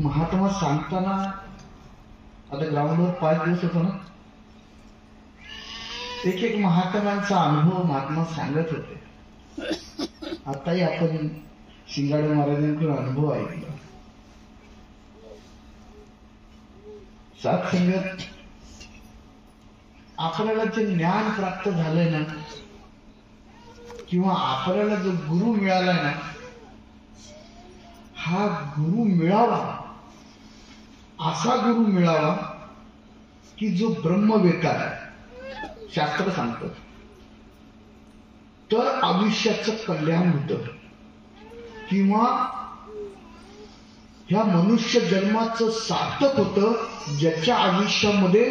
महात्मा सांगताना आता ग्राउंडवर 5 दिवस होतो ना, एक एक महात्म्यांचा अनुभव महात्मा सांगत होते. आताही आपण शिंगाडे महाराजांकडून अनुभव ऐकला. सात संगत आपल्याला जे ज्ञान प्राप्त झालंय ना, किंवा आपल्याला जो गुरु मिळालाय ना, हा गुरु मिळावा, असा गुरु मिळावा की जो ब्रह्मवेता आहे, शास्त्र सांगतं, तर आयुष्याचं कल्याण होतं. किंवा ह्या मनुष्य जन्माचं सार्थक होतं, ज्याच्या आयुष्यामध्ये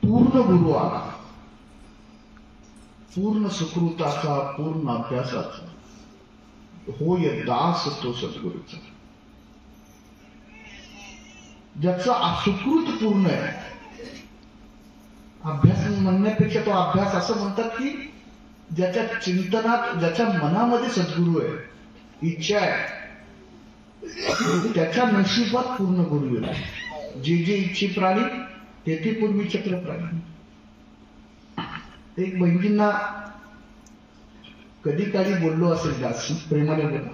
पूर्ण गुरु आला, पूर्ण सुकृताचा, पूर्ण अभ्यासाचा, होय दास तो सद्गुरूचा, ज्याचा सुकृत पूर्ण आहे. अभ्यास म्हणण्यापेक्षा तो अभ्यास असं म्हणतात की ज्याच्या चिंतनात, ज्याच्या मनामध्ये सद्गुरू आहे, इच्छा आहे, त्याच्या नशिबात पूर्ण गुरु येईल. जे जे इच्छे प्राणी तेथे पूर्वी चक्र प्राणी. एक बहिणींना कधी काळी बोललो असेल, जास्त प्रेमाने बोला.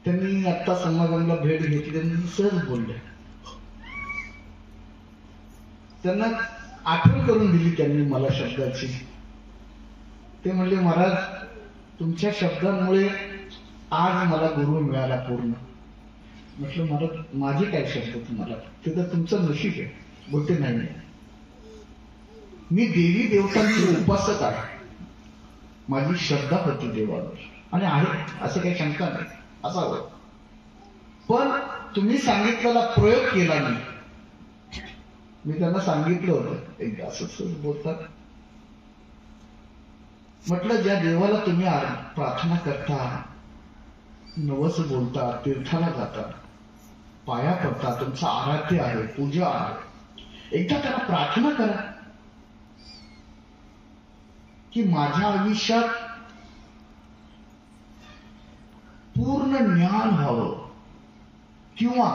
त्यांनी आता समागमला भेट घेतली, त्यांनी सहज बोलले. त्यांना आठवण करून दिली त्यांनी मला शब्दाची. ते म्हणले, महाराज तुमच्या शब्दांमुळे आज मला गुरु मिळाला पूर्ण. म्हटलं, महाराज माझे काय शब्द तुम्हाला, ते तर तुमचं नशीब आहे. बोलते, नाही मी देवी देवतांची उपासक आहे, माझी श्रद्धा होती देवावर आणि आहे, असं काही शंका नाही, असावं. पण तुम्ही सांगितलेला प्रयोग केला नाही. मी त्यांना सांगितलं होतं एकदा, असंच बोलतात. म्हटलं, ज्या देवाला तुम्ही प्रार्थना करता, नवस बोलता, तीर्थाला जाता, पाया पडता, तुमचं आराध्य आहे, पूजा आहे, एकदा त्याला प्रार्थना करा की माझ्या आयुष्यात पूर्ण ज्ञान व्हावं. किंवा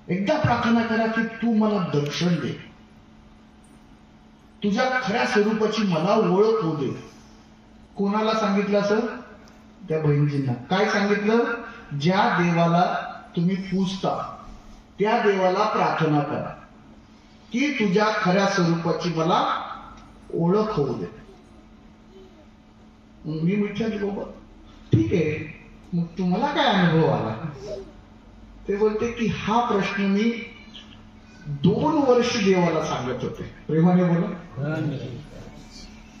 एकदा प्रार्थना करा की तू मला दर्शन दे, तुझ्या खऱ्या स्वरूपाची मला ओळख होऊ दे. कोणाला सांगितलं असं? त्या बहिणींना. काय सांगितलं? ज्या देवाला तुम्ही पूजता त्या देवाला प्रार्थना करा की तुझ्या खऱ्या स्वरूपाची मला ओळख होऊ दे. मी म्हटलं, बाबा ठीक आहे, मग तुम्हाला काय अनुभव आला? ते बोलते की हा प्रश्न मी 2 वर्ष देवाला सांगत होते. प्रेमाने बोला.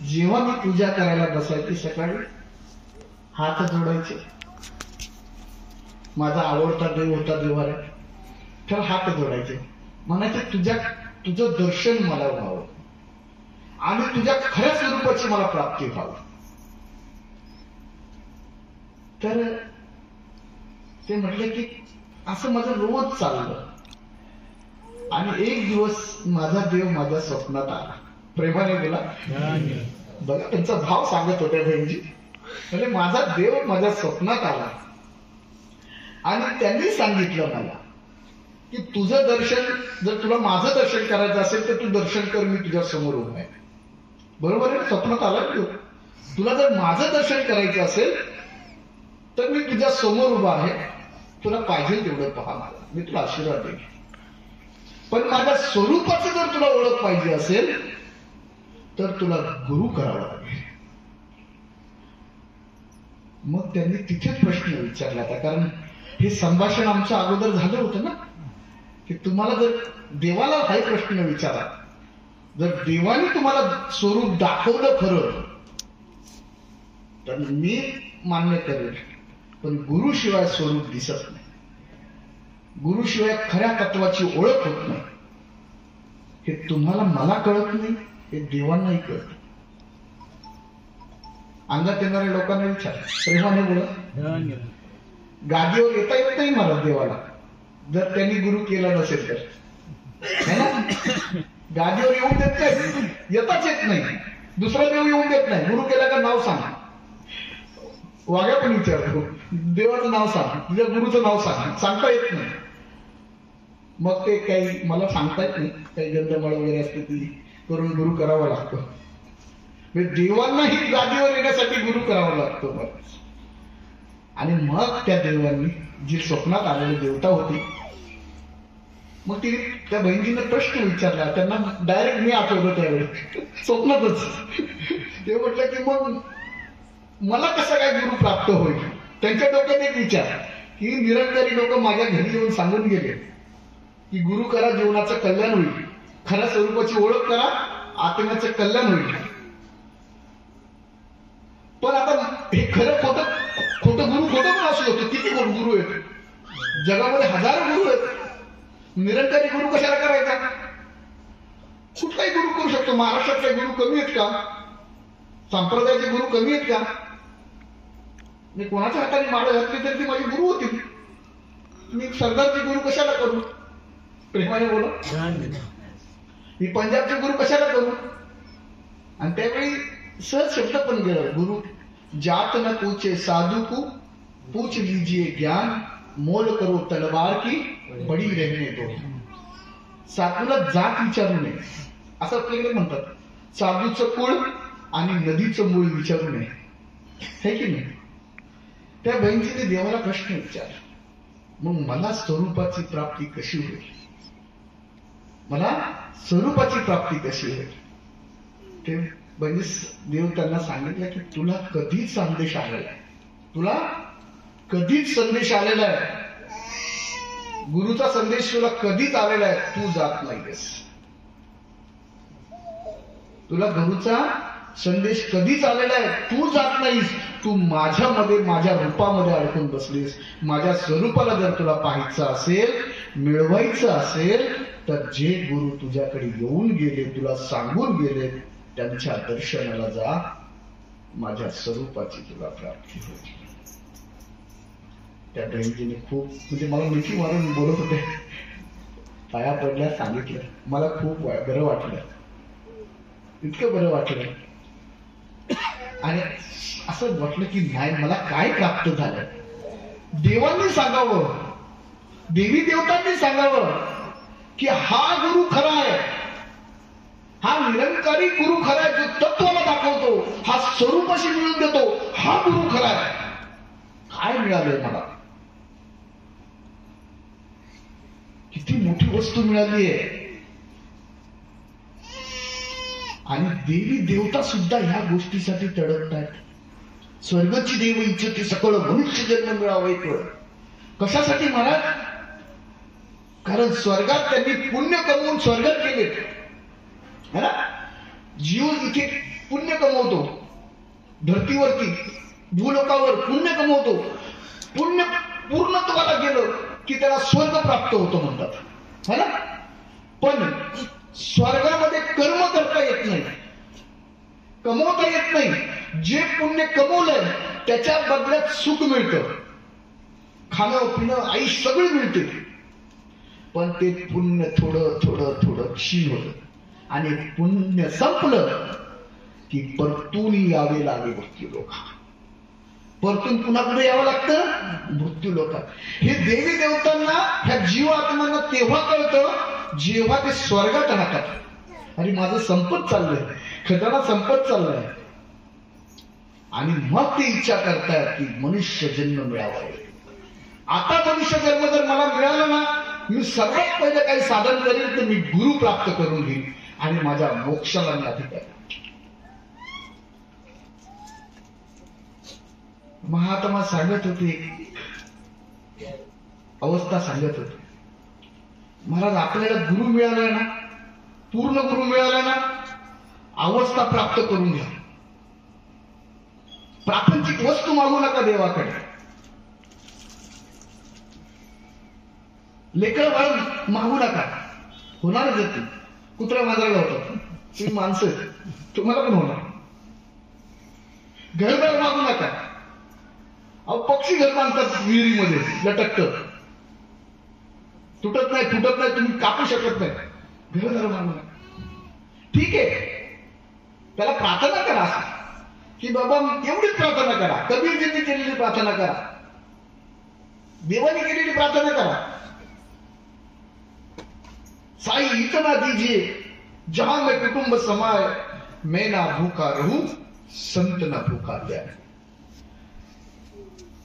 जेव्हा मी पूजा करायला बसायची सकाळी, हात जोडायचे, माझा आवडता देव होता देवाला, तर हात जोडायचे, म्हणायचे तुझं दर्शन मला व्हावं आणि तुझ्या खऱ्या स्वरूपाची मला प्राप्ती व्हावी. तर ते म्हटले की असं माझं रोज चाललं. आणि एक दिवस माझा देव माझ्या स्वप्नात आला. प्रेमाने बोला. बघा त्यांचा भाव सांगत होत्या बहिणजी. म्हणजे माझा देव माझ्या स्वप्नात आला आणि त्यांनी सांगितलं मला की तुझं दर्शन, जर तुला माझं दर्शन करायचं असेल तर तू दर्शन कर, मी तुझ्या समोर उभा आहे. बरोबर आहे, स्वप्नात आला देव. तुला जर माझं दर्शन करायचं असेल तर मी तुझ्या समोर उभा आहे, तुला पाहिजे तेवढं पहा, मला मी तुला आशीर्वाद देईन. पण माझ्या स्वरूपाचं जर तुला ओळख पाहिजे असेल तर तुला गुरु करावा लागेल. मग त्यांनी तिथेच प्रश्न विचारला होता, कारण हे संभाषण आमच्या अगोदर झालं होतं ना, की तुम्हाला जर देवाला हा प्रश्न विचारा, जर देवाने तुम्हाला स्वरूप दाखवलं खरं तर मी मान्य करेल, पण गुरुशिवाय स्वरूप दिसत नाही, गुरुशिवाय खऱ्या तत्वाची ओळख होत नाही. हे तुम्हाला मला कळत नाही, हे देवांनाही कळत. अंगात येणाऱ्या लोकांना विचार, प्रेमाने बोला. गादीवर येता येत नाही मला देवाला, जर त्यांनी गुरु केला नसेल तर. है ना? गादीवर येऊन देत नाही, येताच येत नाही, दुसरा देव येऊन देत नाही. गुरु केला का नाव सांग, वाघ्या पण विचारतो, देवाचं नाव सांग, तुझ्या गुरुचं नाव सांग, सांगता येत नाही. मग ते काही मला सांगता येत नाही, काही गंधमाळ वगैरे असते ती करून गुरु करावा लागतो. देवांनाही गादीवर येण्यासाठी गुरु करावा लागतो. आणि मग त्या देवांनी जी स्वप्नात आलेली देवता होती, मग ती त्या बहिणीने प्रश्न विचारला. त्यांना डायरेक्ट मी आठवलं त्यावेळी स्वप्नातच. ते म्हटलं की मग मला कसा काय गुरु प्राप्त होईल. त्यांच्या डोक्यात एक विचार की निरंकारी लोक माझ्या घरी येऊन सांगून गेले की गुरु करा, जीवनाचं कल्याण होईल, खऱ्या स्वरूपाची ओळख करा, आत्म्याचं कल्याण होईल. पण आता हे खरं खोटं गुरु खोटं पण असू शकतो. किती गुरु आहेत जगामध्ये, हजारो गुरु आहेत. निरंकारी गुरु कशाला करायचा. कुठलाही गुरु करू शकतो. महाराष्ट्रातले गुरु कमी आहेत का. संप्रदायाचे गुरु कमी आहेत का. मी कोणाच्या हाताने माळ घातली तरी ती माझी गुरु होती. मी सरदारचे गुरु कशाला करू. प्रेमाने बोला. मी पंजाबचे गुरु कशाला करू. आणि त्यावेळी सहज शब्द पण गेला, गुरु जात न पूछे साधु को पूछ लीजिए ज्ञान, मोल करो तलवार की बडी रहने दो. साधूला जात विचारू नये असं आपल्याकडे म्हणतात. साधूचं कुळ आणि नदीचं मूळ विचारू नये, हे की नाही. त्या बहिणीने देवाला प्रश्न विचार, मग मला स्वरूपाची प्राप्ती कशी होईल. मला स्वरूपाची प्राप्ती कशी होईल. ते म्हणजे देव त्यांना सांगितलं की तुला कधीच संदेश आलेला आहे, तुला कधीच संदेश आलेला आहे. गुरुचा संदेश तुला कधीच आलेला आहे. तू जात नाहीयेस. तुला गुरुचा संदेश कधीच आलेला आहे. तू जात नाहीस. तू माझ्यामध्ये, माझ्या रूपामध्ये अडकून बसलीस. माझ्या स्वरूपाला जर तुला पाहायचं असेल, मिळवायचं असेल, तर जे गुरु तुझ्याकडे येऊन गेले, तुला सांगून गेले, त्यांच्या दर्शनाला जा. माझ्या स्वरूपाची तुला प्राप्ती होईल. त्या बहिणीने खूप म्हणजे मला मिठी मारून बोलत होते, पाया पडल्या, सांगितलं. मला खूप बरं वाटलं, इतकं बरं वाटलं. आणि असं वाटलं की नाही, मला काय प्राप्त झालं. देवांनी सांगावं, देवी देवतांनी सांगावं की हा गुरु खरा आहे, हा निरंकारी गुरु खरा आहे, जो तत्वाला दाखवतो, हा स्वरूपाशी मिळून देतो, हा गुरु खरा आहे. काय मिळालंय मला. किती मोठी वस्तू मिळाली आहे. आणि देवी देवता सुद्धा ह्या गोष्टीसाठी तडपतात. स्वर्गाची देव इच्छते सकळ मनुष्य जन्म मिळावा एक वेळ. कशासाठी महाराज. कारण स्वर्गात त्यांनी पुण्य कमवून स्वर्गात गेले है ना. जीव इथे पुण्य कमवतो, धरतीवरती भूलोकावर पुण्य कमवतो. पुण्य पूर्णत्वाला गेलं की त्याला स्वर्ग प्राप्त होतो म्हणतात है ना. पण स्वर्गामध्ये कर्म करता येत नाही, कमवता येत नाही. जे पुण्य कमवलंय त्याच्या बदल्यात सुख मिळतं, खाणं पिणं आई सगळी मिळते. पण ते पुण्य थोडं थोडं थोडं क्षीण होतं. आणि पुण्य संपलं की परतून यावे लागे मृत्यू लोक. परतून पुन्हा पुढे यावं लागतं मृत्यू लोकात. हे देवी देवतांना, ह्या जीवात्म्यांना तेव्हा कळतं जेव्हा ते स्वर्गात राहतात. आणि माझं संपत चाललंय, खजाना संपत चाललाय. आणि मग ते इच्छा करतायत की मनुष्य जन्म मिळावा. आता मनुष्य जन्म जर मला मिळाला ना, मी सर्वात पहिलं काही साधन करेल तर मी गुरु प्राप्त करून घेईन आणि माझ्या मोक्षाला मी अधिकारी. महात्मा सांगत होते, अवस्था सांगत होते, महाराज आपल्याला गुरु मिळालाय ना, पूर्ण गुरु मिळाला ना, अवस्था प्राप्त करून घ्या. प्रापंचिक वस्तू मागू नका देवाकडे. लेकर बाळ मागू नका, होणारच येते. कुत्रा मांजराला होतात, तुम्ही माणसं तुम्हाला पण होणार. घरदार मागू नका. अहो पक्षी घर बांधतात विहिरीमध्ये, लटकत, तुटत नाही, फुटत नाही, तुम्ही कापू शकत नाही. घरदार मागू नका. ठीक आहे, त्याला प्रार्थना करा. की बाबा एवढीच प्रार्थना करा, कबीरजींनी केलेली प्रार्थना करा, देवानी केलेली प्रार्थना करा, साई इतना दीजिए जहां मैं कुटुंब समाए, मैं ना भूखा रहूं संत ना भूखा जाए.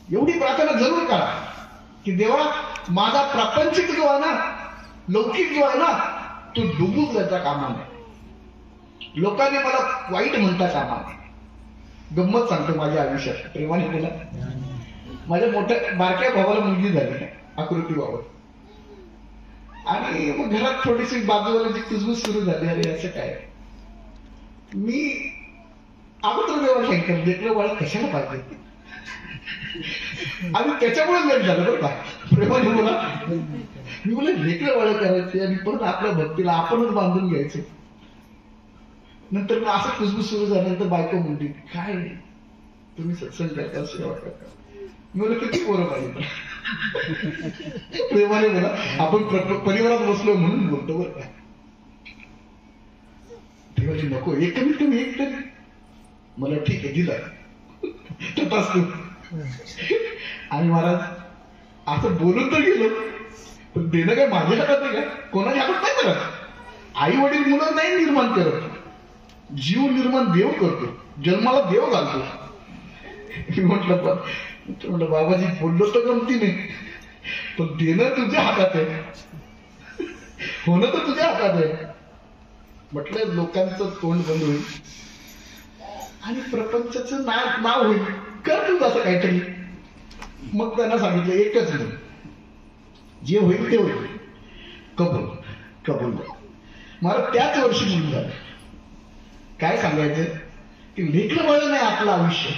एवढी प्रार्थना जरूर करा की देवा माझा प्रापंचिक जो आहे ना, लौकिक जो आहे ना, तो डुबून जायचा कामा नये, लोकांनी मला वाईट म्हणता कामा नये. गंमत सांगतो माझ्या आयुष्यात प्रेमाने बोला. माझ्या मोठ्या बारक्या भावाला मुलगी झाली आकृती बाबा, आणि मग घरात थोडीशी बाजूवाल्याची कुजबूज सुरू झाली. अरे असं काय, मी अगोदर देवाला सांगितलं लेकरं बाळ कशाला पाहिजे, आणि त्याच्यामुळे लेट झालं बरं का, प्रेमाने बोला. मी बोला लेकरं बाळ करायचे आणि परत आपल्या भक्तीला आपणच बांधून घ्यायचं. नंतर मग असं कुजबूज सुरू झाल्यानंतर बायको म्हणते काय तुम्ही सत्संग करता, सेवा करता. मी बोला किती पोरं पाहिजे. प्रेमाने बोला, आपण परिवारात बसलो म्हणून बोलतो बरं का. देवाची नको, एक कमीत कमी एक तरी. मला ठीक आहे दिला तपासतो. आणि महाराज असं बोलून तर गेलो, पण देणं काय माझ्या हातात नाही का, कोणाच्या हातात नाही करत. आई वडील मुलं नाही निर्माण करत, जीव निर्माण देव करतो, जन्माला देव घालतो. म्हटलं बाबाजी बोललो तर गमती नाही, पण देणं तुझ्या हातात आहे, होणं तर तुझ्या हातात आहे. म्हटलं लोकांचं तोंड बंद होईल आणि प्रपंचाचं नाव होईल, कर तू असं काहीतरी. मग त्यांना सांगितलं एकच नाही, जे होईल ते होईल, कबूल कबूल. मला त्याच वर्षी मुलं झालं. काय सांगायचं की लेकरं बाळ नाही आपलं आयुष्य,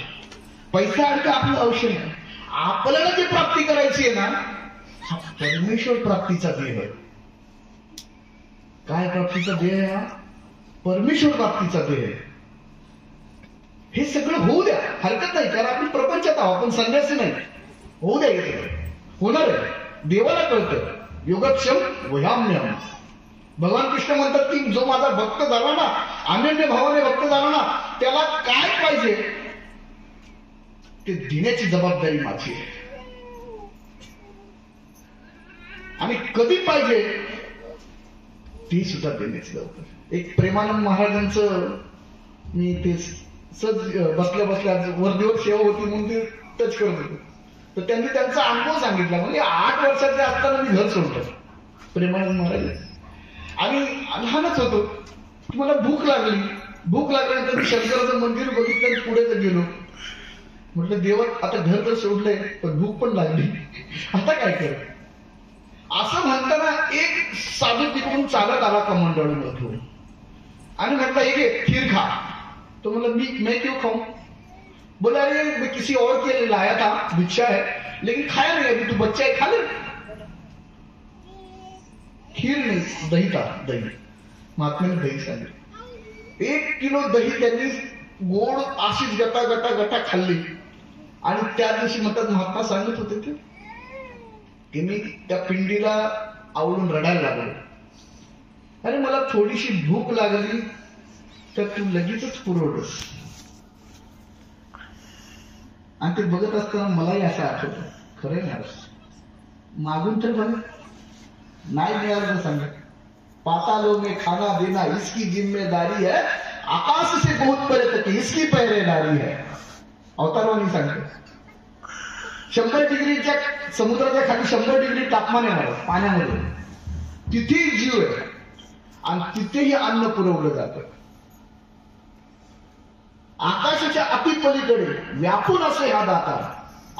पैसा अडका आपलं आयुष्य नाही. आपल्याला जे प्राप्ती करायची आहे ना, हा परमेश्वर प्राप्तीचा देह आहे. काय प्राप्तीचा देह आहे हा? परमेश्वर प्राप्तीचा देह आहे. हे सगळं होऊ द्या, हरकत नाही, कारण आपण प्रपंचात आहोत, आपण संन्यासी नाही. होऊ द्या, हे होणार आहे. देवाला कळतं योगक्षम वह्याम्यहम. भगवान कृष्ण म्हणतात की जो माझा भक्त झाला ना, अनन्य भावाने भक्त झाला ना, त्याला काय पाहिजे ते देण्याची जबाबदारी माझी आहे. आणि कधी पाहिजे ती सुद्धा देण्याची जबाबदारी. एक प्रेमानंद महाराजांचं मी ते सहज बसल्या बसल्या वर्दीवर सेवा होती म्हणून ते टच करत होतो, तर त्यांनी त्यांचा अनुभव सांगितला. म्हणजे 8 वर्षाचे असताना मी घर सोडलं, प्रेमानंद महाराज, आणि लहानच होतो. मला भूक लागल्यानंतर मी शंकराचं मंदिर बघितलं आणि पुढे गेलो. म्हटलं देवा आता घर तर सोडलंय, पण भूक पण लागली, आता काय कर. असं म्हणताना एक साधू तिकडून चालत आला का मंडळीमधून आणि म्हटलं हे घे खीर खा. तो म्हणलं मैं क्यों खाऊं. बोला अरे मैं किसी और के लिए लाया था, भिक्षा है, लेकिन खाया नहीं अभी, तू बच्चा है, खा ले. खीर नाही, दही था, दही. महात्म्याने दही सांगितलं. 1 किलो दही त्यांनी गोड अशीच गटा खाल्ली. आणि त्या दिवशी म्हणतात महात्मा सांगत होते ते की मी त्या पिंडीला आवडून रडायला लागलो. अरे मला थोडीशी भूक लागली तर तू लगेचच पुरवलंस. आणि ते बघत असताना मलाही असं आठवतं, खरं नाही मागून तर बघ, नाही मिळालं तर सांगा. पातालों में खाना देना इसकी जिम्मेदारी है, आकाश से बहुत परे तक इसकी पहरेदारी है. अवतारवाणी सांगतो. 100 डिग्रीच्या समुद्राच्या खाली 100 डिग्री तापमान आहे पाण्यामध्ये, तिथेही जीव आहे आणि तिथेही अन्न पुरवलं जातं. आकाशाच्या अति पलीकडे व्यापून असे हा दाता,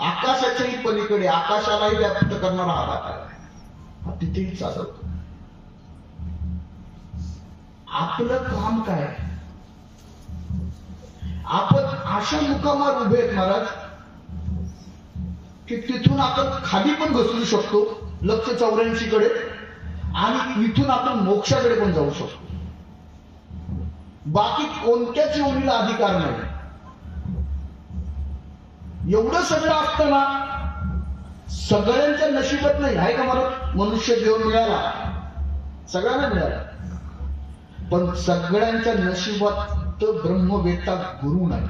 आकाशाच्याही पलीकडे आकाशालाही व्याप्त करणारा हा दाता हा तिथेही चालवतो. आपलं काम काय? आपण अशा मुकामावर उभे आहेत महाराज की तिथून आपण खाली पण घसरू शकतो लक्ष 84 कडे, आणि इथून आपण मोक्षाकडे पण जाऊ शकतो. बाकी कोणत्याच योनीला अधिकार नाही. एवढं सगळं असताना सगळ्यांच्या नशिबात नाही आहे का महाराज. मनुष्य देव मिळाला, सगळ्यांना मिळाला, पण सगळ्यांच्या नशिबात ब्रह्मवेत्ता गुरु नाही.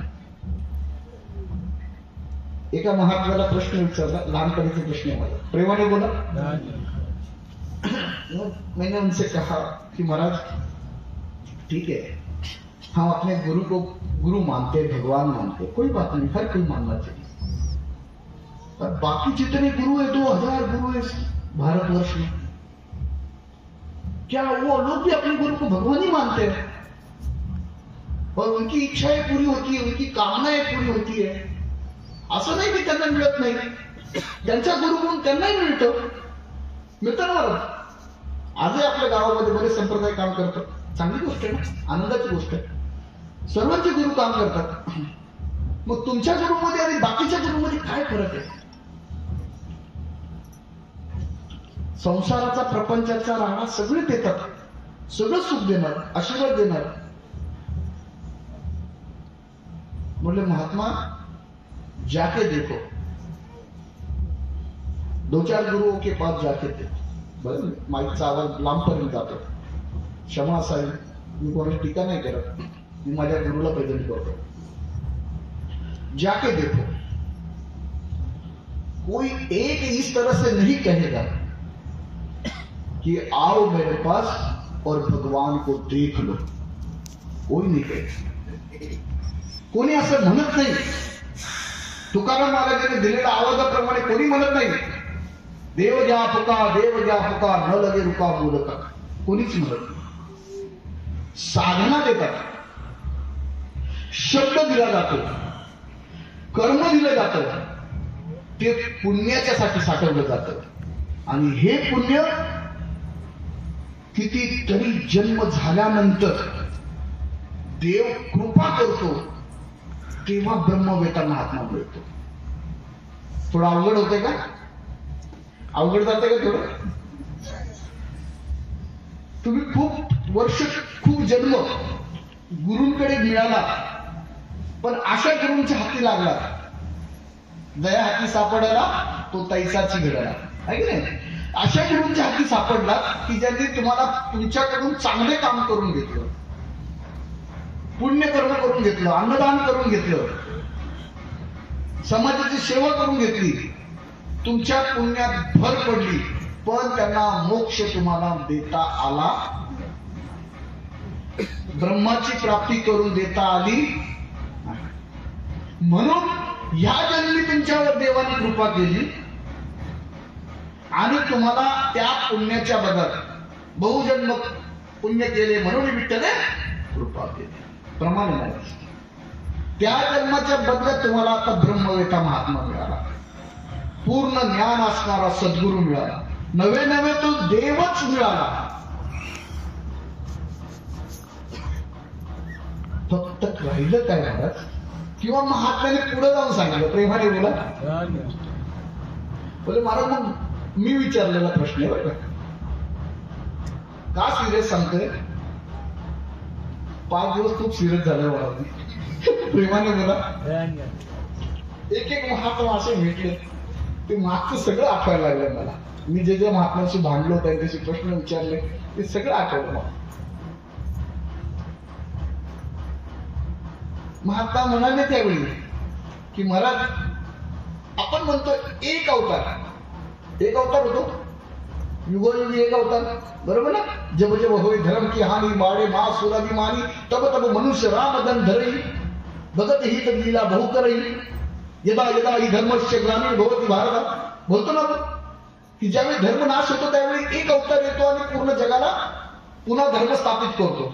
एका महात्म्याला प्रश्न विचारला, लहानपणीचा प्रश्न आहे माझा, प्रेमाने बोला. मैंने उनसे कहा कि महाराज ठीक है, हम अपने गुरु को गुरु मानते, भगवान मानते, कोई बात नहीं, हर कोई मानना चाहिए, पर बाकी जितने गुरु है 2000 गुरु है भारतवर्ष में, क्या वो लोग भी अपने गुरु को भगवान ही मानते हैं और उनकी इच्छाएं पूरी होती है, उनकी कामनाएं पूरी होती है? असं नाही की त्यांना मिळत नाही, त्यांचा गुरु म्हणून त्यांनाही मिळतं ना महाराज. आजही आपल्या गावामध्ये बरेच संप्रदाय काम करतात, चांगली गोष्ट आहे ना, आनंदाची गोष्ट आहे. सर्वांचे गुरु काम करतात. मग तुमच्या गुरुमध्ये आणि बाकीच्या गुरुमध्ये काय फरक आहे? संसाराचा, प्रपंचाचा राणा सगळे देतात, सगळं सुख देणार, आशीर्वाद देणार. बोले महात्मा जाके देखो, 2-4 गुरुओं के पास जाके देखो. बरं, माईकचा आवाज लांबपर्यंत जातो, क्षमा असावी, मी कोणाची टीका नाही करत, मी माझ्या गुरुला प्रेझेंट करतो. जाके देखो, कोई एक इस तरह से नहीं कहेगा कि आओ मेरे पास और भगवान को देख लो, कोई नहीं कहे, कोणी असं म्हणत नाही. तुकाराम महाराजांनी दिलेल्या आवाजाप्रमाणे कोणी म्हणत नाही देव ज्या फुका न लगे रुका बोलका, कोणीच म्हणत नाही. साधना देतात, शब्द दिला जातो, कर्म दिलं जातं, ते पुण्याच्यासाठी साठवलं जातं. आणि हे पुण्य कितीतरी जन्म झाल्यानंतर देव कृपा करतो, तेव्हा ब्रह्मवेता महात्मा मिळतो. थोडं अवघड होते का? अवघड जाते का थोडं? तुम्ही खूप वर्ष, खूप जन्म गुरूंकडे मिळाला, पण अशा गुरूंच्या हाती लागला, दया हाती सापडायला तो तैसाची घडला, आहे की नाही? अशा गुरूंच्या हाती सापडला की ज्यांनी तुम्हाला तुमच्याकडून चांगले काम करून घेतलं, पुण्यकर्म करून घेतलं, अन्नदान करून घेतलं, समाजाची सेवा करून घेतली, तुमच्या पुण्यात भर पडली, पण त्यांना मोक्ष तुम्हाला देता आला, ब्रह्माची प्राप्ती करून देता आली. म्हणून ह्या जन्मी तुमच्यावर देवाने कृपा केली आणि तुम्हाला त्या पुण्याच्या बदल्यात बहुजन्म पुण्य केले म्हणून विठ्ठले कृपा केली. प्रमाण नाही, त्या जन्माच्या बदल्यात तुम्हाला आता ब्रह्मवेता महात्मा मिळाला, पूर्ण ज्ञान असणारा सद्गुरू मिळाला, नवे नवे तो देवच मिळाला. फक्त राहिलं काय महाराज? किंवा महात्म्याने पुढे जाऊन सांगितलं, प्रेमाने बोला. बोले महाराज, मग मी विचारलेला प्रश्न आहे बरं का सिरियस सांगतोय? 5 दिवस खूप सिरियस झालं मला, प्रेमाने बोला. एक महात्मा असे भेटले, ते मागचं सगळं आठवायला लागलं मला. मी जे जे महात्म्यांशी भांडलो, त्यांच्याशी प्रश्न विचारले, ते सगळं आठवलं मला. महात्मा म्हणाले त्यावेळी की महाराज, आपण म्हणतो एक अवतार होतो, युगोयुगी एक अवतार, बरोबर ना? जब जब होय धर्म की हानी, मारे मा सुराभिमानी, तब तब मनुष्य राम दन धरई, भगत ही तब लीला बहु करई, यदा यदा ही धर्मस्य ग्लानी भवति भारत. बोलतो ना की ज्यावेळी धर्म नाश होतो त्यावेळी एक अवतार येतो आणि पूर्ण जगाला पुन्हा धर्म स्थापित करतो.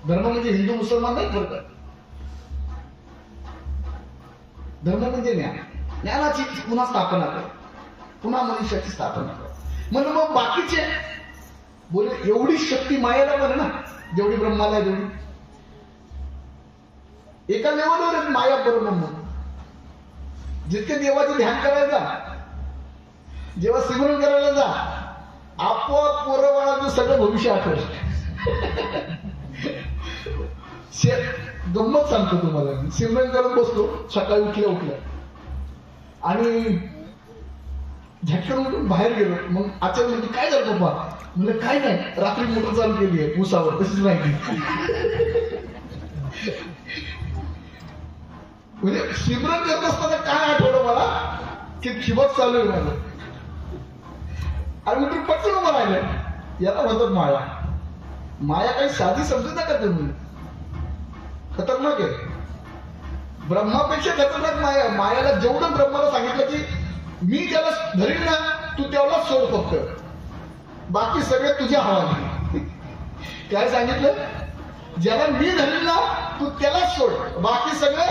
धर्म म्हणजे हिंदू मुसलमान नाही, फरक आहे. धर्म म्हणजे ज्ञान, ज्ञानाची पुन्हा स्थापना कर, पुन्हा मनुष्याची स्थापना कर. म्हणून मग बाकीचे बोले एवढी शक्ती मायाला बरं ना, जेवढी ब्रह्माला, जेवढी एका लेवलवर माया ब्रह्म. जितके देवाचे ध्यान करायचा, जेव्हा सिमरन करायला जा, आपोआप पोरबाळाचं सगळं भविष्य आठवत. गंमत सांगतो तुम्हाला. सिमरन करत बसलो, सकाळी उठल्या आणि झटकन उठून बाहेर गेलो. मग अचानक म्हणजे काय झालं पप्पा? म्हणजे काय नाही, रात्री मोटर चालू केली आहे उसावर, तशीच माहिती. म्हणजे सिमरन करत असताना काय आठवलं मला की ठिबक चालू आहे माझं आणि मी पटकन उभं राहिलं. याला म्हणतात माया. माया काही साधी समजत का तुम्ही? खतरनाक आहे. ब्रह्मापेक्षा खतरनाक माया. मायाला जेवढं ब्रह्माला सांगितलं की मी त्याला धरील ना तू तेवढाच सोड फक्त, बाकी सगळे तुझ्या हवाली. काय सांगितलं? ज्याला मी धरील ना तू त्यालाच सोड, बाकी सगळे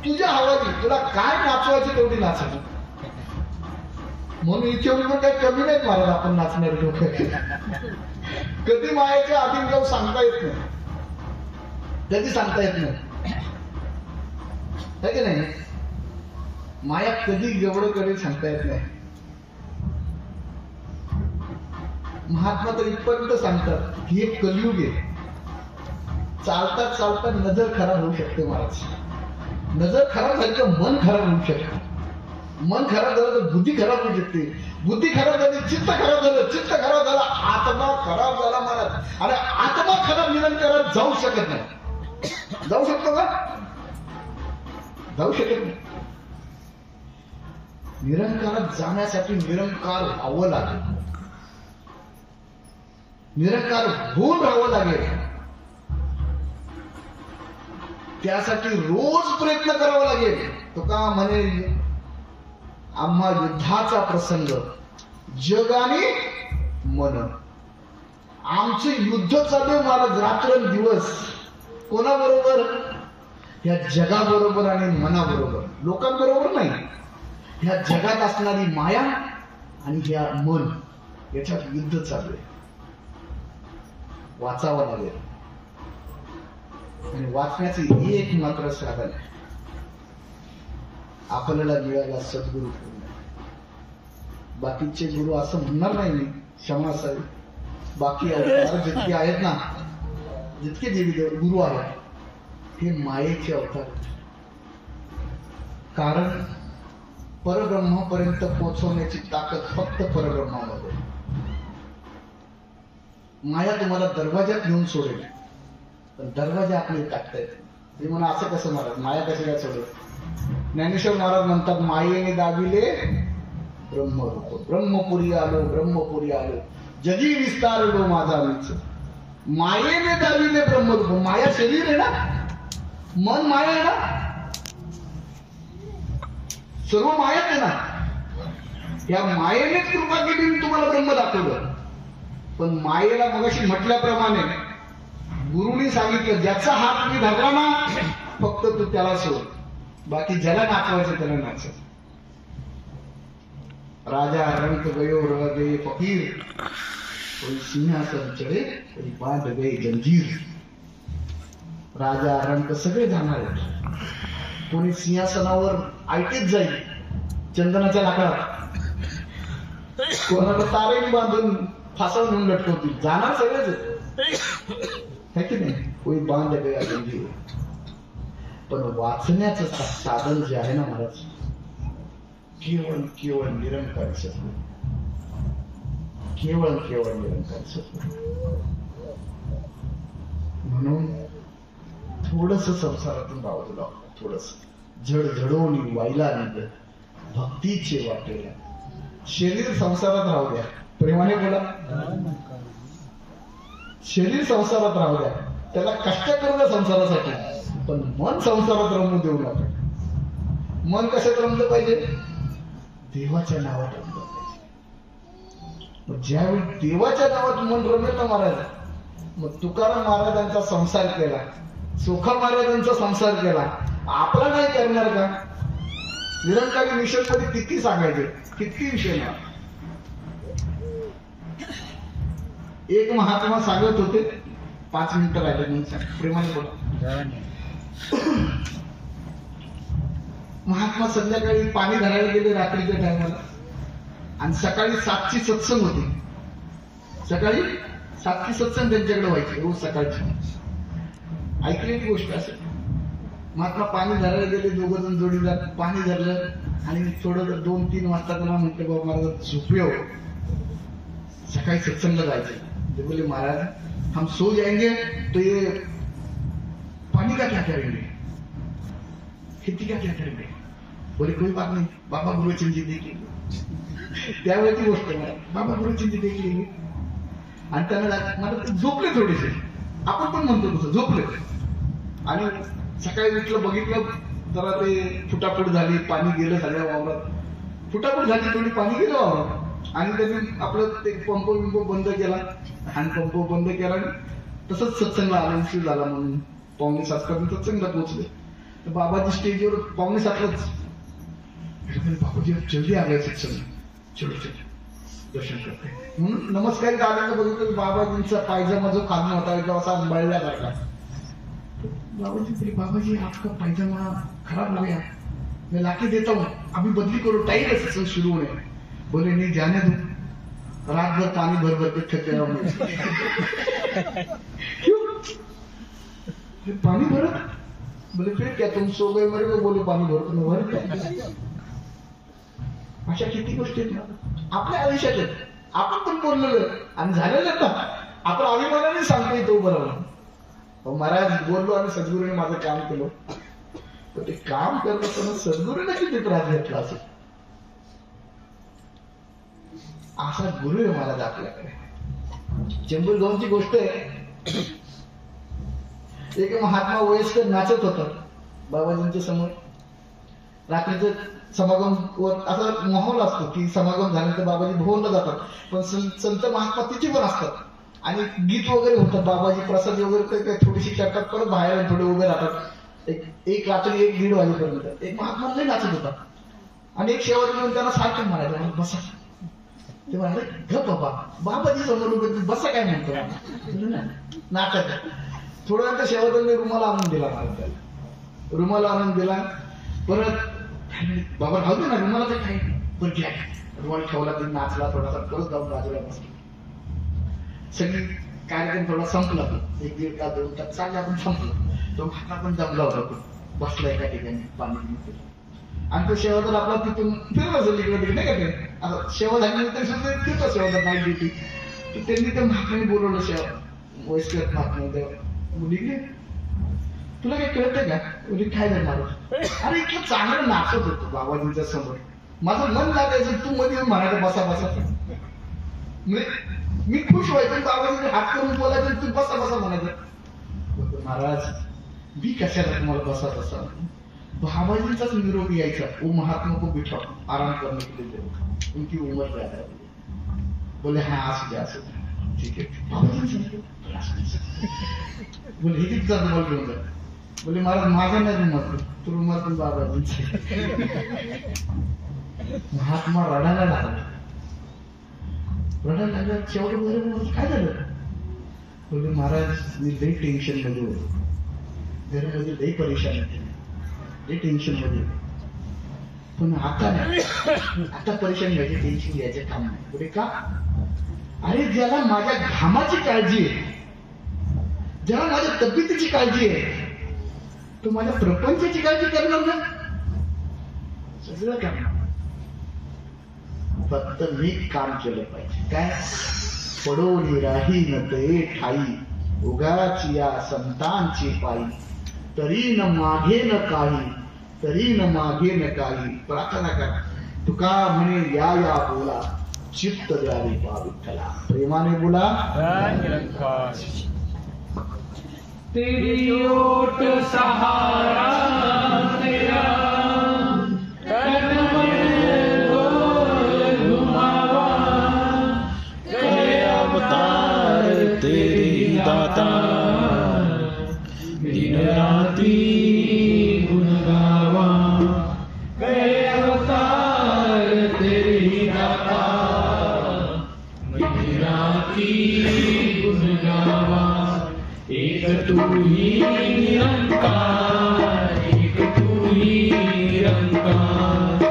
तुझ्या हवाली. तुला काय नाचवायची तेवढी नाचायची. म्हणून इथे पण काही कमी नाहीत महाराज आपण नाचणारे लोक. कधी मायाच्या आधी जाऊ सांगता येत नाही, कधी सांगता येत नाही है की नाही? माया कधी एवढं कधी सांगता येत नाही. महात्मा तर इथपर्यंत सांगतात की हे कलियुग आहे. चालतात चालतात नजर खराब होऊ शकते महाराज. नजर खराब झाली तर मन खराब होऊ शकते. मन खराब झालं तर बुद्धी खराब होऊ शकते. बुद्धी खराब झाली, चित्त खराब झालं, चित्त खराब झाला, आत्मा खराब झाला महाराज. आणि आत्मा खराब निरंकारात जाऊ शकत नाही. जाऊ शकतो का? जाऊ शकत नाही. निरंकारात जाण्यासाठी निरंकार व्हावं लागेल. निरंकार होऊन राहावं लागेल. त्यासाठी रोज प्रयत्न करावा लागेल. तो का म्हणे आम्हा युद्धाचा प्रसंग जग आणि मन. आमचे युद्ध चालू महाराज रात्रंदिवस. कोणाबरोबर? या जगाबरोबर आणि मनाबरोबर. लोकांबरोबर नाही. ह्या जगात असणारी माया आणि ह्या मन याच्यात युद्ध चालू आहे. वाचावं लागेल. आणि वाचण्याचे एक मात्र साधन आहे. आपल्याला मिळाला सद्गुरू. बाकीचे गुरु असं म्हणणार नाही मी, क्षमा असावी. बाकी अवतार जितके आहेत ना, जितके देवी गुरु आहेत हे मायेचे अवतार. कारण परब्रह्मापर्यंत पोहोचवण्याची ताकद फक्त परब्रह्मामध्ये. माया तुम्हाला दरवाज्यात घेऊन सोडेल, पण दरवाजा आपले टाकता येते. ते म्हणा असं कसं महाराज, माया कशी काय सोडेल? ज्ञानेश्वर महाराज म्हणतात मायेने दाबिले ब्रह्मरूप. ब्रह्मपुरी आलो, ब्रह्मपुरी आलो, जगी विस्तारलो माझा मीच. मायेने दाबिले ब्रह्मरूप. माया शरीर आहे ना, मन माया आहे ना, सर्व मायाच आहे ना. या मायेनेच कृपा केली, तुम्हाला ब्रह्म दाखवलं. पण मायेला मगाशी म्हटल्याप्रमाणे गुरुनी सांगितलं ज्याचा हात मी धरला ना फक्त तू त्याला सोड, बाकी ज्याला नाचवायचं त्याला नाचव. राजा रंग गयो रह गए फकीर, कोई सिंहासन चढे कोई बांध गए जंजीर. राजा रंग सगळे जाणार आहेत. कोणी सिंहासनावर आयटीच जाईल चंदनाच्या लाकडात, कोणाला तारेने बांधून फासावर नेऊन लटकवतील. जाणार सगळेच है की नाही? कोई बांध गया जंजीर. पण वाचण्याचं साधन जे आहे ना महाराज, केवळ केवळ निरंकार सत्व. केवळ केवळ निरंकार सत्व. म्हणून थोडस संसारातून राहावं लागतं. थोडस झडझडवून व्हायला नाही भक्तीचे वाटेला. शरीर संसारात राहू द्या, प्रेमाने बोला. शरीर संसारात राहू द्या, त्याला कष्ट करू द्या संसारासाठी, पण मन संसारात रमू देऊ नका. मन कशात रमलं पाहिजे? देवाच्या नावात रमलं पाहिजे. ज्यावेळी देवाच्या नावात मन रमेल ना महाराज, मग तुकाराम महाराजांचा संसार केला, सोखा महाराजांचा संसार केला, आपला नाही करणार का? निरंकारी मिशन मध्ये किती सांगायचे, किती विषय ना. एक महात्मा सांगत होते, 5 मिनिटं राहिले म्हणून प्रेमाने बोला. महात्मा संध्याकाळी पाणी धरायला गेले रात्रीच्या टायमाला, आणि सकाळी 7ची सत्संग होती. सकाळी 7ची सत्संग त्यांच्याकडे व्हायची रोज सकाळची. ऐकलेली गोष्ट असेल. महात्मा पाणी धरायला गेले, दोघं जण जोडीदार. पाणी धरलं आणि थोडं 2-3 वाजता त्यांना म्हटलं बाबा महाराज झोपूया, सकाळी सत्संगला जायचं. ते बोले महाराज हम सो जाएंगे तो ये पानी का क्या करेंगे? खेती का क्या करेंगे? बोले कोई बात नहीं, बाबा गुरुचंद जी देख लेंगे. त्यावेळेची गोष्ट आहे, बाबा गुरुचंद जी देख लेंगे. आणि त्यांना मला ते झोपले थोडेसे, आपण पण म्हणतो तसं झोपले. आणि सकाळी उठलं, बघितलं जरा ते फुटाफूट झाली, पाणी गेलं सगळ्या वावरात, फुटाफूट झाली थोडी, पाणी गेलं वावरात. आणि त्यांनी आपलं ते पंप बंद केला, हँडपंप बंद केला. तसंच सत्संगला आला, उशीर झाला म्हणून 6:45 पर्यंत सत्संगला पोहोचले. तर बाबाजी स्टेजवर 6:45च, बाबाजी जल्दी आले सत्संग, चलो दर्शन करते म्हणून नमस्कार आल्यानं बघितलं बाबाजींचा पायजामा जो खाली होता एकदम असा बळल्यासारखा. बाबाजी बोले, बाबाजी आपका पायजामा खराब हो गया, मैं लाके देता हूँ, अभी बदली करो, टाइम है सत्संग शुरू होने. बोले नहीं, जाने दो, रात भर पानी भर भर के थक गया हूँ. क्यों पानी भरा? बोले फिर क्या तुम सो गए मेरे को? बोले पाणी भरतो ना, भर. अशा किती गोष्टी आहेत ना आपल्या आयुष्यात आहेत, आपण पण बोललेलो आणि झालेलं ना, आपण अभिमानाने सांगतोय तो बरोबर. महाराज बोललो आणि सद्गुरूने माझं काम केलं. तर ते काम करत असताना सद्गुरूने किती त्रास घेतला असेल. असा गुरु आहे महाराज आपल्याकडे. चेंबूरगावची गोष्ट आहे. एक महात्मा वयस्कर नाचत होता बाबाजींच्या समोर. रात्रीचं समागम वर असा माहोल असतो की समागम झाल्यानंतर बाबाजी भवनला जातात, पण संत महात्मा तिथे पण असतात आणि गीत वगैरे होतात. बाबाजी प्रसाद वगैरे थोडीशी करतात, परत बाहेर थोडे उभे राहतात. एक रात्री 1-1:30 वाजेपर्यंत. एक महात्मा लय नाचत होता आणि एक सेवा घेऊन त्यांना सारखं म्हणायचं, बसा. ते म्हणाले, ग बाबा, बाबाजी समोर उभे, बसा काय म्हणतो नाटक. थोड्या वेळ सेवादलने रुमाला आणून दिला मला, त्याला रुमाला आणून दिला. परत बाबा राहू दे ना रुमाला, तर काय बरं घ्या. रुमाल ठेवला, ते नाचला थोडासा, परत जाऊन बाजूला बसला. सगळी कार्यक्रम थोडा संपला, 1-1.5 तास 2 तास चालला, पण संपला. तो हाता पण जमला होता, बसला एका ठिकाणी पाणी. आणि तो सेवादल आपला तिथून फिरला असेल इकडे तिकडे, नाही का ते आता सेवा झाल्यानंतर सुद्धा तिथं सेवादल नाईट ड्युटी. तर त्यांनी त्या महात्म्याने बोलवलं, सेवा वयस्कर महात्मा. मुली तुला काही कळतंय का? म्हणजे काय झालं महाराज? अरे इतकं चांगलं नाचत होतो बाबाजींच्या समोर, माझं मन लागायचं. तू मध्ये येऊन म्हणायचं बसा बसा, म्हणजे मी खुश व्हायचं. बाबाजीने हात करून बोलायचं, तू बसा बसा म्हणायचं. महाराज मी कशाला तुम्हाला बसा बसा? बाबाजींचाच निरोप यायचा, वो महात्मा को बिठाओ, आराम करने के लिए दो, उनकी उम्र ज्यादा है. बोले हाँ असू द्या, असू द्या, ठीक आहे. बाबाजी बोले हे किती रुमाल घेऊन जा. बोले महाराज माझा नाही रुमाल, तो रुमाल पण बाबाजींचा. महात्मा रडायला लागला. शेवटी काय झालं? बोले महाराज मी लई टेन्शन मध्ये होतो, घरामध्ये लई परेशान होते, लई टेन्शन मध्ये. पण आता परेशान घ्यायचे, टेन्शन घ्यायचे काम नाही. बोले का? अरे ज्याला माझ्या घामाची काळजी आहे, ज्याला माझ्या तब्येतीची काळजी आहे, तो माझ्या प्रपंचाची काळजी करणार ना? सगळं करणार, फक्त मी काम केलं पाहिजे. काय? पडोली राही न ते ठाई, उगाची या संतांची पायी, तरी न मागे न काही, तरी न मागे न काही. प्रार्थना करा. तुका म्हणे या या बोला, चित्त द्यावी पा विठ्ठला. प्रेमाने बोला. तेरी ओट सहारा तेरा, तेरी दाता, दिन राती गुण गावा, गए अवतार तेरी दाता, दिन राती गुण गावा. एक तू ही निरंकार, एक तू ही निरंकार,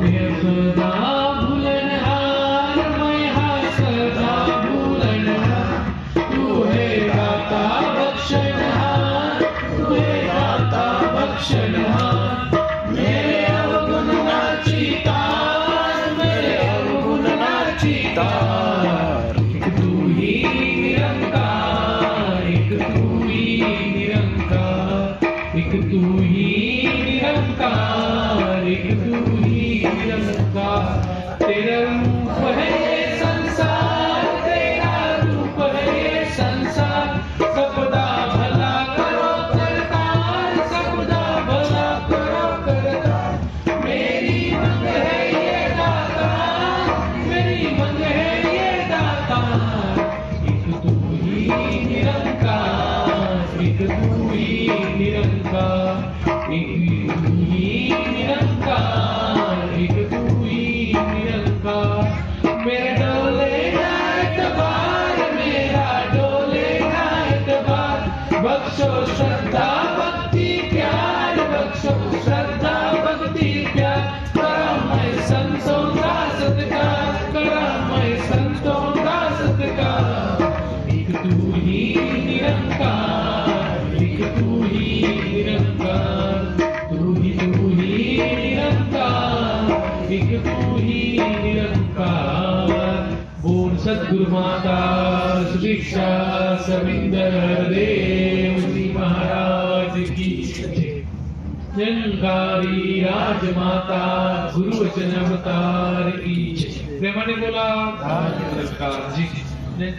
मैं सदा भूलनहार, मैं हाँ सदा भूलनहार. तू है दाता बख्शनहार, तू है दाता बख्शनहार. मेरे अवगुण नाची तार, मेरे अवगुण नाची तार. एक तू ही निरंकार, एक तू ही निरंकार, एक तू ही निरंकार. संतों का सत्कार, एक तू ही निरंकार, एक तू ही निरंकार, तू ही निरंकार, एक तू ही निरंकार। बोल सद्गुरु माता सुदीक्षा सविंदर देव जी महाराज की जय। निरंकारी राजमाता गुरु वचन अवतार की जय। प्रेमाने बोला निरंकार जी।